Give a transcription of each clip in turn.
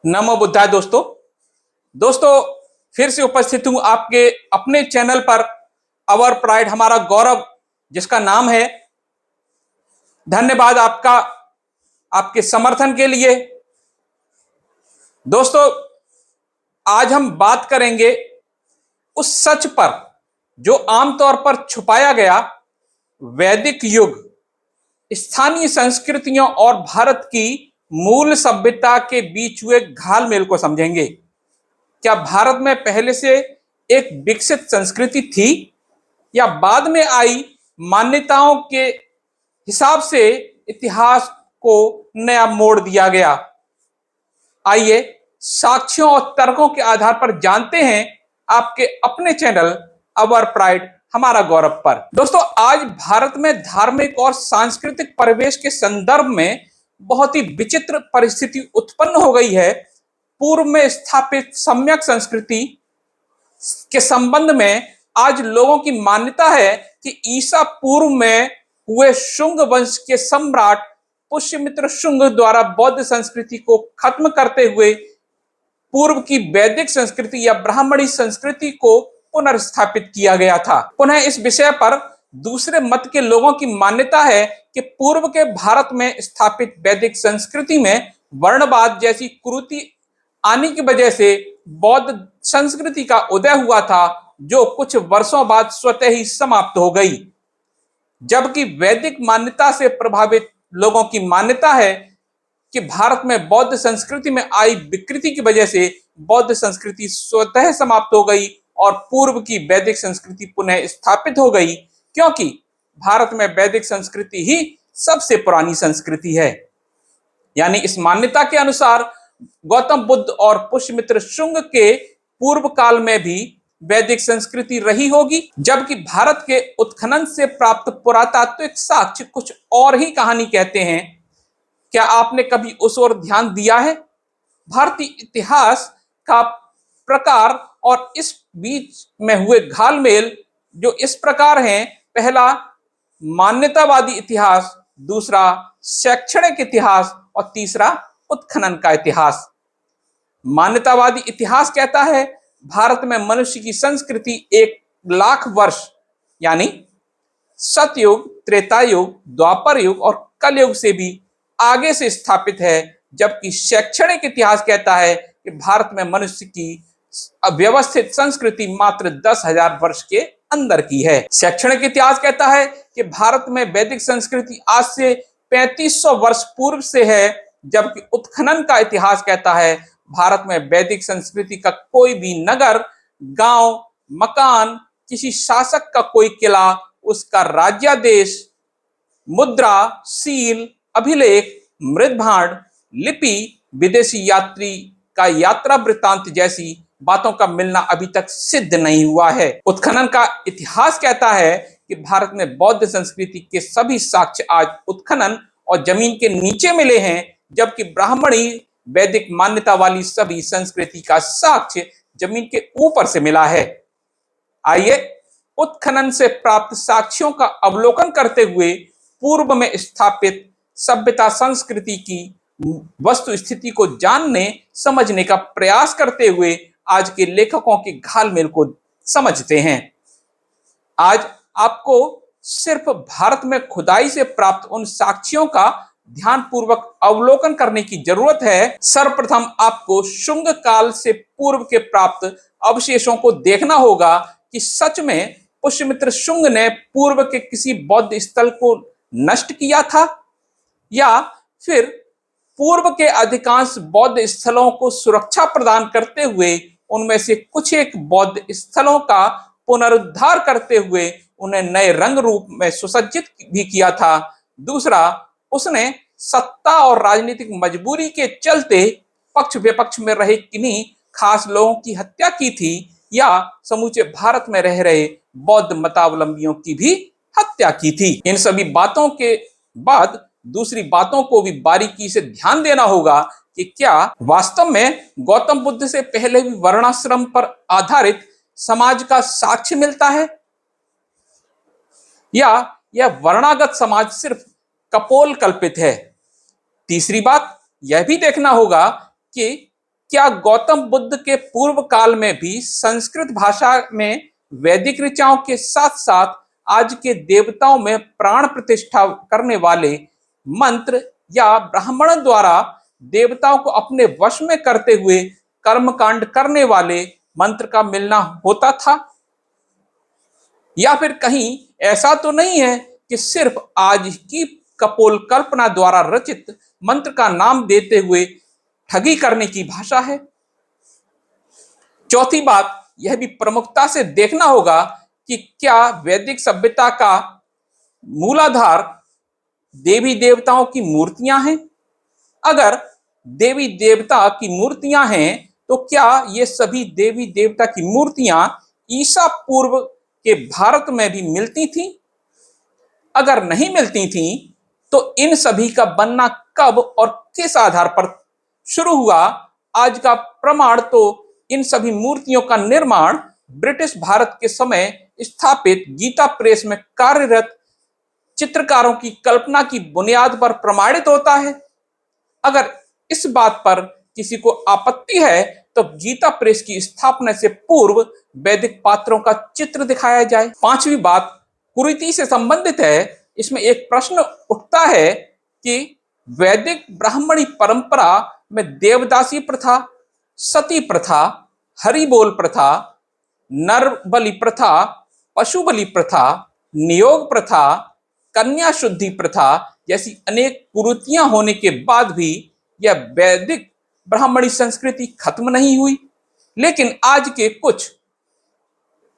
नमो बुद्धाय दोस्तों। फिर से उपस्थित हूं आपके अपने चैनल पर अवर प्राइड हमारा गौरव, जिसका नाम है। धन्यवाद आपका, आपके समर्थन के लिए। दोस्तों, आज हम बात करेंगे उस सच पर जो आमतौर पर छुपाया गया। वैदिक युग, स्थानीय संस्कृतियों और भारत की मूल सभ्यता के बीच हुए घालमेल को समझेंगे। क्या भारत में पहले से एक विकसित संस्कृति थी या बाद में आई मान्यताओं के हिसाब से इतिहास को नया मोड़ दिया गया? आइए साक्ष्यों और तर्कों के आधार पर जानते हैं आपके अपने चैनल अवर प्राइड हमारा गौरव पर। दोस्तों, आज भारत में धार्मिक और सांस्कृतिक परिवेश के संदर्भ में बहुत ही विचित्र परिस्थिति उत्पन्न हो गई है। पूर्व में स्थापित सम्यक संस्कृति के संबंध में आज लोगों की मान्यता है कि ईसा पूर्व में हुए शुंग वंश के सम्राट पुष्यमित्र शुंग द्वारा बौद्ध संस्कृति को खत्म करते हुए पूर्व की वैदिक संस्कृति या ब्राह्मणी संस्कृति को पुनर्स्थापित किया गया था। पुनः इस विषय पर दूसरे मत के लोगों की मान्यता है कि पूर्व के भारत में स्थापित वैदिक संस्कृति में वर्णवाद जैसी कुरीति आने की वजह से बौद्ध संस्कृति का उदय हुआ था, जो कुछ वर्षों बाद स्वतः ही समाप्त हो गई। जबकि वैदिक मान्यता से प्रभावित लोगों की मान्यता है कि भारत में बौद्ध संस्कृति में आई विकृति की वजह से बौद्ध संस्कृति स्वतः समाप्त हो गई और पूर्व की वैदिक संस्कृति पुनः स्थापित हो गई, क्योंकि भारत में वैदिक संस्कृति ही सबसे पुरानी संस्कृति है। यानी इस मान्यता के अनुसार गौतम बुद्ध और पुष्यमित्र शुंग के पूर्व काल में भी वैदिक संस्कृति रही होगी, जबकि भारत के उत्खनन से प्राप्त पुरातात्विक साक्ष्य कुछ और ही कहानी कहते हैं। क्या आपने कभी उस ओर ध्यान दिया है? भारतीय इतिहास का प्रकार और इस बीच में हुए घालमेल जो इस प्रकार हैं: पहला, मान्यतावादी इतिहास; दूसरा, शैक्षणिक इतिहास; और तीसरा, उत्खनन का इतिहास। मान्यतावादी इतिहास कहता है भारत में मनुष्य की संस्कृति 1,00,000 वर्ष यानी सतयुग, त्रेता युग, द्वापर युग और कलयुग से भी आगे से स्थापित है। जबकि शैक्षणिक इतिहास कहता है कि भारत में मनुष्य की व्यवस्थित संस्कृति मात्र 10,000 वर्ष के अंदर की है। शैक्षणिक इतिहास कहता है कि भारत में वैदिक संस्कृति आज से 3500 वर्ष पूर्व से है, जबकि उत्खनन का इतिहास कहता है भारत में वैदिक संस्कृति का कोई भी नगर, गांव, मकान, किसी शासक का कोई किला, उसका राज्यादेश, मुद्रा, सील, अभिलेख, मृदभांड, लिपि, विदेशी यात्री का यात्रा वृत्तांत जैसी बातों का मिलना अभी तक सिद्ध नहीं हुआ है। उत्खनन का इतिहास कहता है कि भारत में बौद्ध संस्कृति के सभी साक्ष्य आज उत्खनन और जमीन के नीचे मिले हैं, जबकि ब्राह्मणी वैदिक मान्यता वाली सभी संस्कृति का साक्ष्य जमीन के ऊपर से मिला है। आइए उत्खनन से प्राप्त साक्ष्यों का अवलोकन करते हुए पूर्व में स्थापित सभ्यता संस्कृति की वस्तु स्थिति को जानने समझने का प्रयास करते हुए आज के लेखकों के घालमेल को समझते हैं। आज आपको सिर्फ भारत में खुदाई से प्राप्त उन साक्ष्यों का ध्यानपूर्वक अवलोकन करने की जरूरत है। सर्वप्रथम आपको शुंग काल से पूर्व के प्राप्त अवशेषों को देखना होगा कि सच में पुष्यमित्र शुंग ने पूर्व के किसी बौद्ध स्थल को नष्ट किया था, या फिर पूर्व के अधिकांश बौद्ध स्थलों को सुरक्षा प्रदान करते हुए उनमें से कुछ एक बौद्ध स्थलों का पुनरुद्धार करते हुए उन्हें नए रंग रूप में सुसज्जित भी किया था। दूसरा, उसने सत्ता और राजनीतिक मजबूरी के चलते पक्ष विपक्ष में रहे किन्हीं खास लोगों की हत्या की थी, या समूचे भारत में रह रहे बौद्ध मतावलंबियों की भी हत्या की थी। इन सभी बातों के बाद दूसरी बातों को भी बारीकी से ध्यान देना होगा कि क्या वास्तव में गौतम बुद्ध से पहले भी वर्णाश्रम पर आधारित समाज का साक्ष्य मिलता है, या यह वर्णागत समाज सिर्फ कपोल कल्पित है। तीसरी बात यह भी देखना होगा कि क्या गौतम बुद्ध के पूर्व काल में भी संस्कृत भाषा में वैदिक ऋचाओं के साथ साथ आज के देवताओं में प्राण प्रतिष्ठा करने वाले मंत्र या ब्राह्मणों द्वारा देवताओं को अपने वश में करते हुए कर्मकांड करने वाले मंत्र का मिलना होता था? या फिर कहीं ऐसा तो नहीं है कि सिर्फ आज की कपोल कल्पना द्वारा रचित मंत्र का नाम देते हुए ठगी करने की भाषा है? चौथी बात यह भी प्रमुखता से देखना होगा कि क्या वैदिक सभ्यता का मूलाधार देवी देवताओं की मूर्तियां हैं? अगर देवी देवता की मूर्तियां हैं तो क्या ये सभी देवी देवता की मूर्तियां ईसा पूर्व के भारत में भी मिलती थीं? अगर नहीं मिलती थीं तो इन सभी का बनना कब और किस आधार पर शुरू हुआ? आज का प्रमाण तो इन सभी मूर्तियों का निर्माण ब्रिटिश भारत के समय स्थापित गीता प्रेस में कार्यरत चित्रकारों की कल्पना की बुनियाद पर प्रमाणित होता है। अगर इस बात पर किसी को आपत्ति है तो गीता प्रेस की स्थापना से पूर्व वैदिक पात्रों का चित्र दिखाया जाए। पांचवी बात कुरीति से संबंधित है। इसमें एक प्रश्न उठता है कि वैदिक ब्राह्मणी परंपरा में देवदासी प्रथा, सती प्रथा, हरिबोल प्रथा, नर बलि प्रथा, पशु बलि प्रथा, नियोग प्रथा, कन्या शुद्धि प्रथा जैसी अनेक कुरीतियां होने के बाद भी यह वैदिक ब्राह्मणी संस्कृति खत्म नहीं हुई। लेकिन आज के कुछ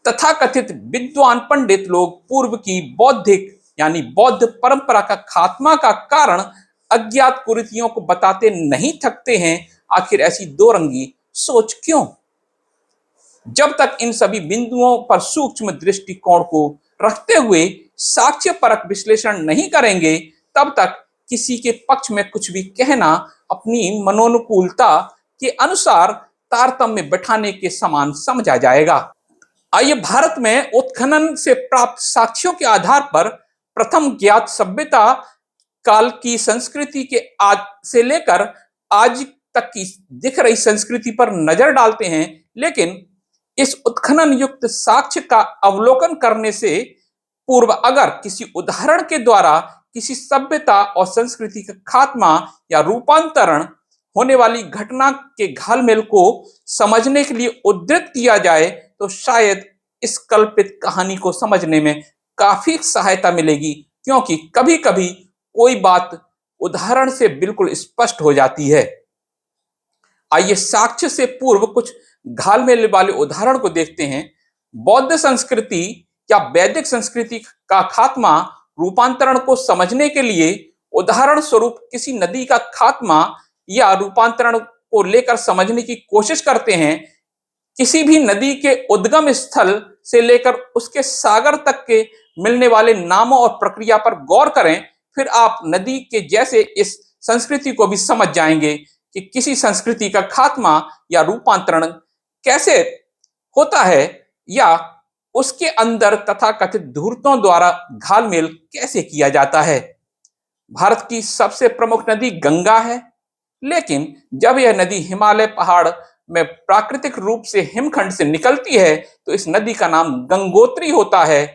तथाकथित विद्वान पंडित लोग पूर्व की बौद्धिक यानी बौद्ध परंपरा का खात्मा का कारण अज्ञात कुरीतियों को बताते नहीं थकते हैं। आखिर ऐसी दो रंगी सोच क्यों? जब तक इन सभी बिंदुओं पर सूक्ष्म दृष्टिकोण को रखते हुए साक्ष्य परक विश्लेषण नहीं करेंगे तब तक किसी के पक्ष में कुछ भी कहना अपनी मनोनुकूलता के अनुसार तारतम्य बैठाने के समान समझा जाएगा। आइए भारत में उत्खनन से प्राप्त साक्ष्यों के आधार पर प्रथम ज्ञात सभ्यता काल की संस्कृति के आज से लेकर आज तक की दिख रही संस्कृति पर नजर डालते हैं। लेकिन इस उत्खनन युक्त साक्ष्य का अवलोकन करने से पूर्व अगर किसी उदाहरण के द्वारा किसी सभ्यता और संस्कृति का खात्मा या रूपांतरण होने वाली घटना के घालमेल को समझने के लिए उद्धृत किया जाए तो शायद इस कल्पित कहानी को समझने में काफी सहायता मिलेगी, क्योंकि कभी कभी कोई बात उदाहरण से बिल्कुल स्पष्ट हो जाती है। आइए साक्ष्य से पूर्व कुछ घालमेल वाले उदाहरण को देखते हैं। बौद्ध संस्कृति या वैदिक संस्कृति का खात्मा रूपांतरण को समझने के लिए उदाहरण स्वरूप किसी नदी का खात्मा या रूपांतरण को लेकर समझने की कोशिश करते हैं। किसी भी नदी के उद्गम स्थल से लेकर उसके सागर तक के मिलने वाले नामों और प्रक्रिया पर गौर करें, फिर आप नदी के जैसे इस संस्कृति को भी समझ जाएंगे कि किसी संस्कृति का खात्मा या रूपांतरण कैसे होता है या उसके अंदर तथाकथित धूर्तों द्वारा घालमेल कैसे किया जाता है। भारत की सबसे प्रमुख नदी गंगा है, लेकिन जब यह नदी हिमालय पहाड़ में प्राकृतिक रूप से हिमखंड से निकलती है तो इस नदी का नाम गंगोत्री होता है।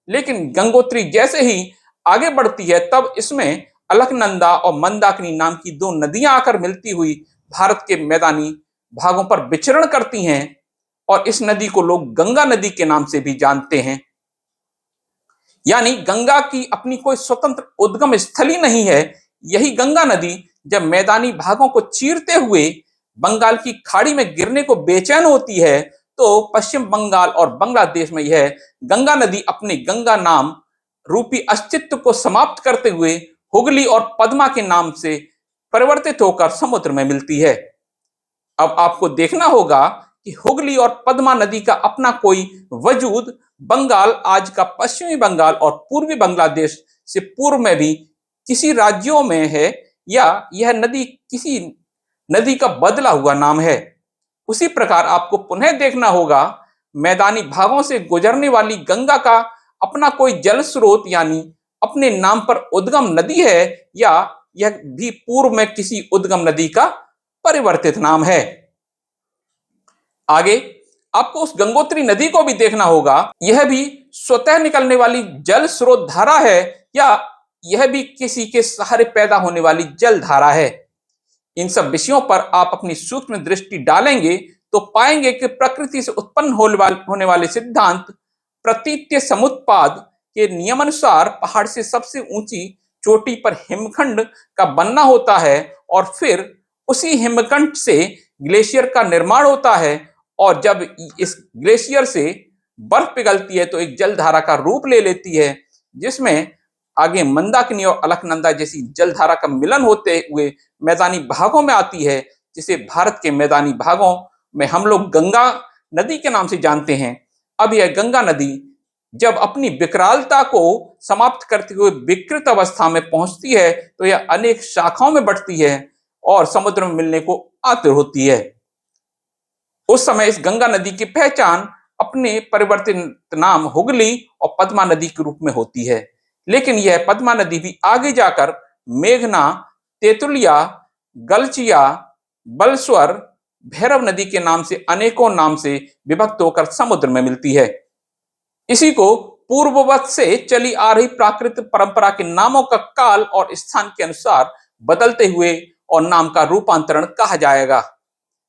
लेकिन गंगोत्री जैसे ही आगे बढ़ती है तब इसमें अलकनंदा और मंदाकिनी नाम की दो नदियां आकर मिलती हुई भारत के मैदानी भागों पर विचरण करती हैं और इस नदी को लोग गंगा नदी के नाम से भी जानते हैं। यानी गंगा की अपनी कोई स्वतंत्र उद्गम स्थल ही नहीं है। यही गंगा नदी जब मैदानी भागों को चीरते हुए बंगाल की खाड़ी में गिरने को बेचैन होती है तो पश्चिम बंगाल और बांग्लादेश में यह गंगा नदी अपने गंगा नाम रूपी अस्तित्व को समाप्त करते हुए हुगली और पद्मा के नाम से परिवर्तित होकर समुद्र में मिलती है। अब आपको देखना होगा कि हुगली और पद्मा नदी का अपना कोई वजूद बंगाल, आज का पश्चिमी बंगाल और पूर्वी बांग्लादेश से पूर्व में भी किसी राज्यों में है या यह नदी किसी नदी का बदला हुआ नाम है। उसी प्रकार आपको पुनः देखना होगा मैदानी भागों से गुजरने वाली गंगा का अपना कोई जल स्रोत यानी अपने नाम पर उद्गम नदी है या यह भी पूर्व में किसी उद्गम नदी का परिवर्तित नाम है। आगे आपको उस गंगोत्री नदी को भी देखना होगा, यह भी स्वतः निकलने वाली जल स्रोत धारा है या यह भी किसी के सहारे पैदा होने वाली जल धारा है। इन सब विषयों पर आप अपनी सूक्ष्म दृष्टि डालेंगे तो पाएंगे कि प्रकृति से उत्पन्न होने वाले सिद्धांत प्रतीत्य समुत्पाद के नियमानुसार पहाड़ से सबसे ऊंची चोटी पर हिमखंड का बनना होता है और फिर उसी हिमखंड से ग्लेशियर का निर्माण होता है और जब इस ग्लेशियर से बर्फ पिघलती है तो एक जलधारा का रूप ले लेती है, जिसमें आगे मंदाकिनी और अलकनंदा जैसी जलधारा का मिलन होते हुए मैदानी भागों में आती है, जिसे भारत के मैदानी भागों में हम लोग गंगा नदी के नाम से जानते हैं। अब यह गंगा नदी जब अपनी विकरालता को समाप्त करते हुए विकृत अवस्था में पहुंचती है तो यह अनेक शाखाओं में बढ़ती है और समुद्र में मिलने को आतुर होती है। उस समय इस गंगा नदी की पहचान अपने परिवर्तित नाम हुगली और पद्मा नदी के रूप में होती है, लेकिन यह पद्मा नदी भी आगे जाकर मेघना, तेतुलिया, गलचिया, बलस्वर, भैरव नदी के नाम से अनेकों नाम से विभक्त होकर समुद्र में मिलती है। इसी को पूर्ववत से चली आ रही प्राकृतिक परंपरा के नामों का काल और स्थान के अनुसार बदलते हुए और नाम का रूपांतरण कहा जाएगा।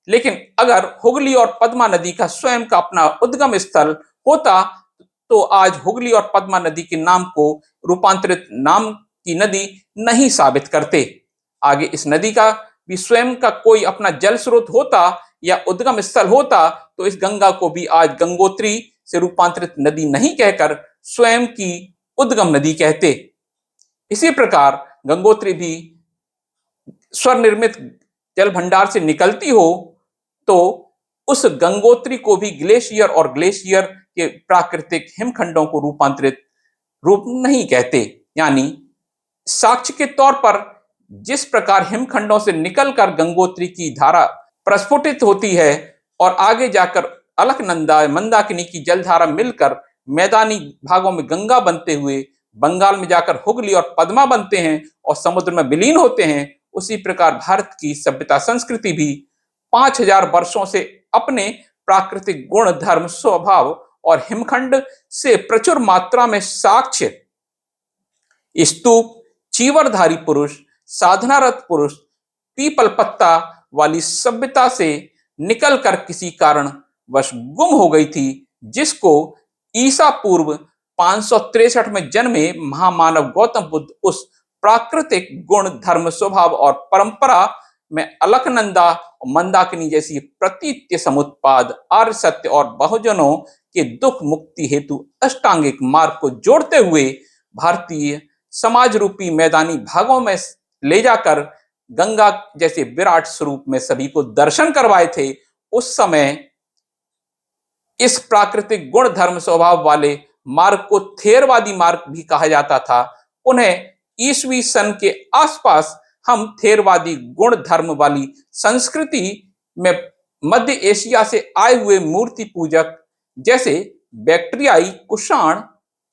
लेकिन अगर हुगली और पद्मा नदी का स्वयं का अपना उद्गम स्थल होता तो आज हुगली और पद्मा नदी के नाम को रूपांतरित नाम की नदी नहीं साबित करते। आगे इस नदी का भी स्वयं का कोई अपना जल स्रोत होता या उद्गम स्थल होता तो इस गंगा को भी आज गंगोत्री से रूपांतरित नदी नहीं कहकर स्वयं की उद्गम नदी कहते। इसी प्रकार गंगोत्री भी स्वनिर्मित जल भंडार से निकलती हो तो उस गंगोत्री को भी ग्लेशियर और ग्लेशियर के प्राकृतिक हिमखंडों को रूपांतरित रूप नहीं कहते। यानी साक्ष्य के तौर पर जिस प्रकार हिमखंडों से निकलकर गंगोत्री की धारा प्रस्फुटित होती है और आगे जाकर अलकनंदा, मंदाकिनी की जलधारा मिलकर मैदानी भागों में गंगा बनते हुए बंगाल में जाकर हुगली और पद्मा बनते हैं और समुद्र में विलीन होते हैं, उसी प्रकार भारत की सभ्यता संस्कृति भी 5000 वर्षों से अपने प्राकृतिक गुण, धर्म, स्वभाव और हिमखंड से प्रचुर मात्रा में साक्ष्य, स्तूप, चीवरधारी पुरुष, साधनारत पुरुष, पीपल पत्ता वाली सभ्यता से निकलकर किसी कारण वश गुम हो गई थी, जिसको ईसा पूर्व 563 में जन्मे महामानव गौतम बुद्ध उस प्राकृतिक गुण, धर्म, स्वभाव और परंपरा में अलकनंदा और मंदाकिनी जैसी प्रतीत्य समुत्पाद, आर्य सत्य और बहुजनों के दुख मुक्ति हेतु अष्टांगिक मार्ग को जोड़ते हुए भारतीय समाज रूपी मैदानी भागों में ले जाकर गंगा जैसे विराट स्वरूप में सभी को दर्शन करवाए थे। उस समय इस प्राकृतिक गुण, धर्म, स्वभाव वाले मार्ग को थेरवादी मार्ग भी कहा जाता था। उन्हें ईसवी सन के आसपास हम थेरवादी गुण धर्म वाली संस्कृति में मध्य एशिया से आए हुए मूर्ति पूजक जैसे बैक्ट्रियाई कुषाण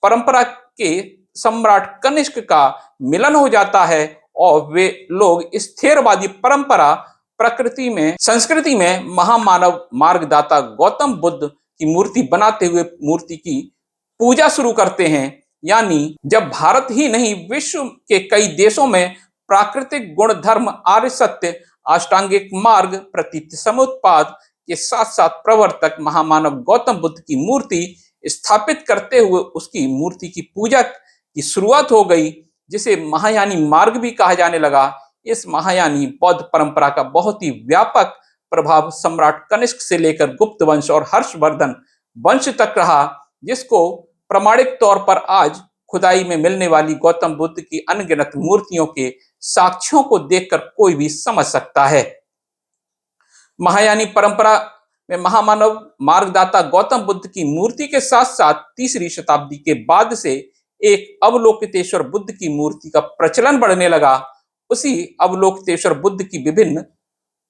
परंपरा के सम्राट कनिष्क का मिलन हो जाता है और वे लोग इस थेरवादी परंपरा प्रकृति में संस्कृति में महामानव मार्गदाता गौतम बुद्ध की मूर्ति बनाते हुए मूर्ति की पूजा शुरू करते हैं। यानी जब भारत ही नहीं विश्व के कई देशों में प्राकृतिक गुण, धर्म, आर्य सत्य, अष्टांगिक मार्ग, प्रतीत समुत्पाद के साथ साथ प्रवर्तक महामानव गौतम बुद्ध की मूर्ति स्थापित करते हुए उसकी मूर्ति की पूजा की शुरुआत हो गई, जिसे महायानी मार्ग भी कहा जाने लगा। इस महायानी बौद्ध परंपरा का बहुत ही व्यापक प्रभाव सम्राट कनिष्क से लेकर गुप्त वंश और हर्षवर्धन वंश तक रहा, जिसको प्रमाणिक तौर पर आज खुदाई में मिलने वाली गौतम बुद्ध की अनगिनत मूर्तियों के साक्ष्यों को देखकर कोई भी समझ सकता है। महायानी परंपरा में महामानव मार्गदाता गौतम बुद्ध की मूर्ति के साथ साथ 3री शताब्दी के बाद से एक अवलोकितेश्वर बुद्ध की मूर्ति का प्रचलन बढ़ने लगा। उसी अवलोकितेश्वर बुद्ध की विभिन्न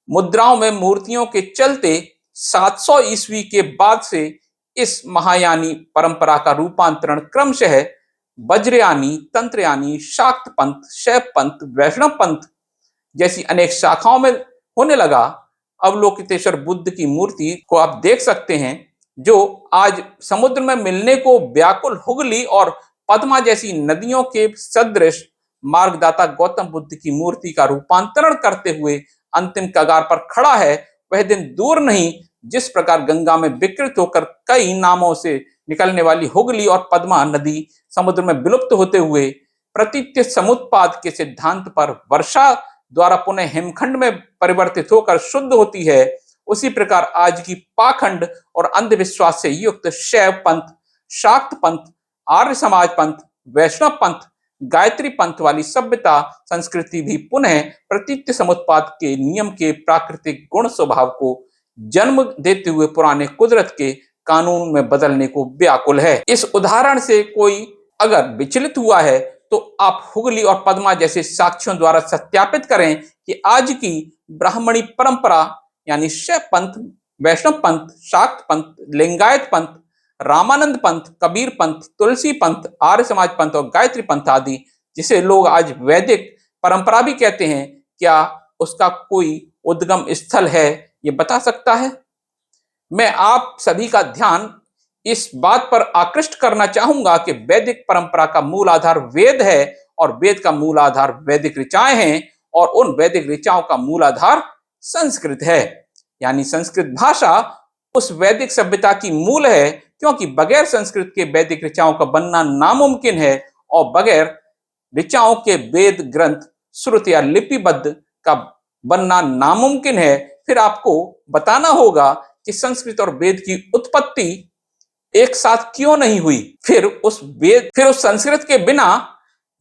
मुद्राओं में मूर्तियों के चलते 700 ईस्वी के बाद से इस महायानी परंपरा का रूपांतरण क्रमशः वज्रयानी, तंत्रयानी, शाक्त पंथ, शैव पंथ, वैष्णव पंथ जैसी अनेक शाखाओं में होने लगा। अवलोकितेश्वर बुद्ध की मूर्ति को आप देख सकते हैं, जो आज समुद्र में मिलने को व्याकुल हुगली और पद्मा जैसी नदियों के सदृश मार्गदाता गौतम बुद्ध की मूर्ति का रूपांतरण करते हुए अंतिम कगार पर खड़ा है। वह दिन दूर नहीं जिस प्रकार गंगा में विकृत होकर कई नामों से निकलने वाली हुगली और पद्मा नदी समुद्र में विलुप्त होते हुए प्रतीत्य समुत्पाद के सिद्धांत पर वर्षा द्वारा पुनः हिमखंड में परिवर्तित होकर शुद्ध होती है, उसी प्रकार आज की पाखंड और अंधविश्वास से युक्त शैव पंथ, शाक्त पंथ, आर्य समाज पंथ, वैष्णव पंथ, गायत्री पंथ वाली सभ्यता संस्कृति भी पुनः प्रतीत्य समुत्पाद के नियम के प्राकृतिक गुण स्वभाव को जन्म देते हुए पुराने कुदरत के कानून में बदलने को व्याकुल है। इस उदाहरण से कोई अगर विचलित हुआ है तो आप हुगली और पद्मा जैसे साक्ष्यों द्वारा सत्यापित करें कि आज की ब्राह्मणी परंपरा यानी शैव पंथ, वैष्णव पंथ, शाक्त पंथ, लिंगायत पंथ, रामानंद पंथ, कबीर पंथ, तुलसी पंथ, आर्य समाज पंथ और गायत्री पंथ आदि, जिसे लोग आज वैदिक परंपरा भी कहते हैं, क्या उसका कोई उद्गम स्थल है, ये बता सकता है? मैं आप सभी का ध्यान इस बात पर आकृष्ट करना चाहूंगा कि वैदिक परंपरा का मूल आधार वेद है और वेद का मूल आधार वैदिक ऋचाएं हैं और उन वैदिक ऋचाओं का मूल आधार संस्कृत है। यानी संस्कृत भाषा उस वैदिक सभ्यता की मूल है, क्योंकि बगैर संस्कृत के वैदिक ऋचाओं का बनना नामुमकिन है और बगैर ऋचाओं के वेद ग्रंथ, श्रुत या लिपिबद्ध का बनना नामुमकिन है। फिर आपको बताना होगा कि संस्कृत और वेद की उत्पत्ति एक साथ क्यों नहीं हुई, फिर उस संस्कृत के बिना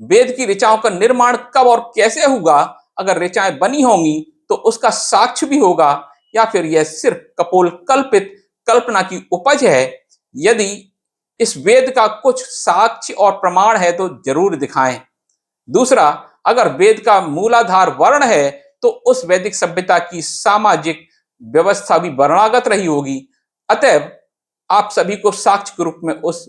वेद की ऋचाओं का निर्माण कब और कैसे होगा, अगर ऋचाएं बनी होंगी तो उसका साक्ष्य भी होगा या फिर यह सिर्फ कपोल कल्पित कल्पना की उपज है। यदि इस वेद का कुछ साक्ष्य और प्रमाण है तो जरूर दिखाएं। दूसरा, अगर वेद का मूलाधार वर्ण है तो उस वैदिक सभ्यता की सामाजिक व्यवस्था भी वर्णागत रही होगी। अतएव आप सभी को साक्ष्य के रूप में उस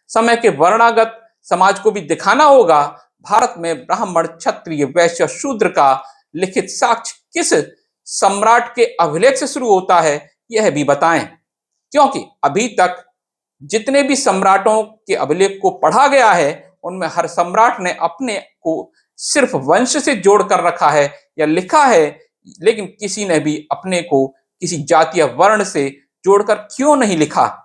समय के वर्णागत समाज को भी दिखाना होगा। भारत में ब्राह्मण, क्षत्रिय, वैश्य, शूद्र का लिखित साक्ष्य किस सम्राट के अभिलेख से शुरू होता है, यह भी बताएं, क्योंकि अभी तक जितने भी सम्राटों के अभिलेख को पढ़ा गया है उनमें हर सम्राट ने अपने को सिर्फ वंश से जोड़ कर रखा है या लिखा है, लेकिन किसी ने भी अपने को किसी जाति या वर्ण से जोड़कर क्यों नहीं लिखा,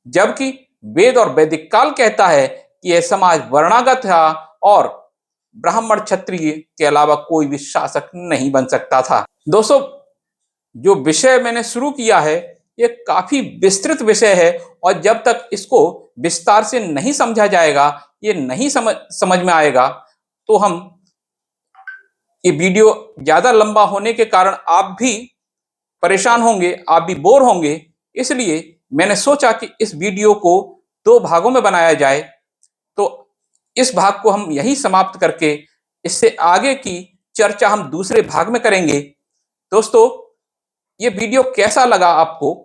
जबकि वेद और वैदिक काल कहता है कि यह समाज वर्णागत था और ब्राह्मण क्षत्रिय के अलावा कोई भी शासक नहीं बन सकता था। दोस्तों, जो विषय मैंने शुरू किया है ये काफी विस्तृत विषय है और जब तक इसको विस्तार से नहीं समझा जाएगा, ये नहीं समझ में आएगा, तो हम ये वीडियो ज्यादा लंबा होने के कारण आप भी परेशान होंगे, आप भी बोर होंगे। इसलिए मैंने सोचा कि इस वीडियो को 2 भागों में बनाया जाए। तो इस भाग को हम यहीं समाप्त करके इससे आगे की चर्चा हम दूसरे भाग में करेंगे। दोस्तों, ये वीडियो कैसा लगा आपको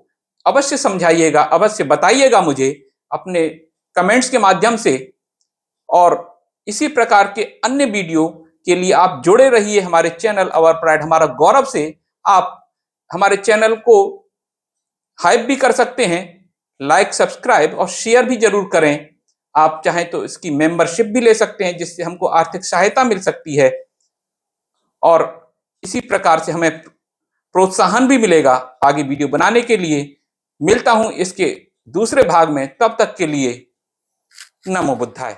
अवश्य समझाइएगा, अवश्य बताइएगा मुझे अपने कमेंट्स के माध्यम से। और इसी प्रकार के अन्य वीडियो के लिए आप जुड़े रहिए हमारे चैनल अवर प्राइड हमारा गौरव से। आप हमारे चैनल को हाइप भी कर सकते हैं, लाइक, सब्सक्राइब और शेयर भी जरूर करें। आप चाहें तो इसकी मेंबरशिप भी ले सकते हैं, जिससे हमको आर्थिक सहायता मिल सकती है और इसी प्रकार से हमें प्रोत्साहन भी मिलेगा आगे वीडियो बनाने के लिए। मिलता हूं इसके दूसरे भाग में, तब तक के लिए नमो बुद्धाय।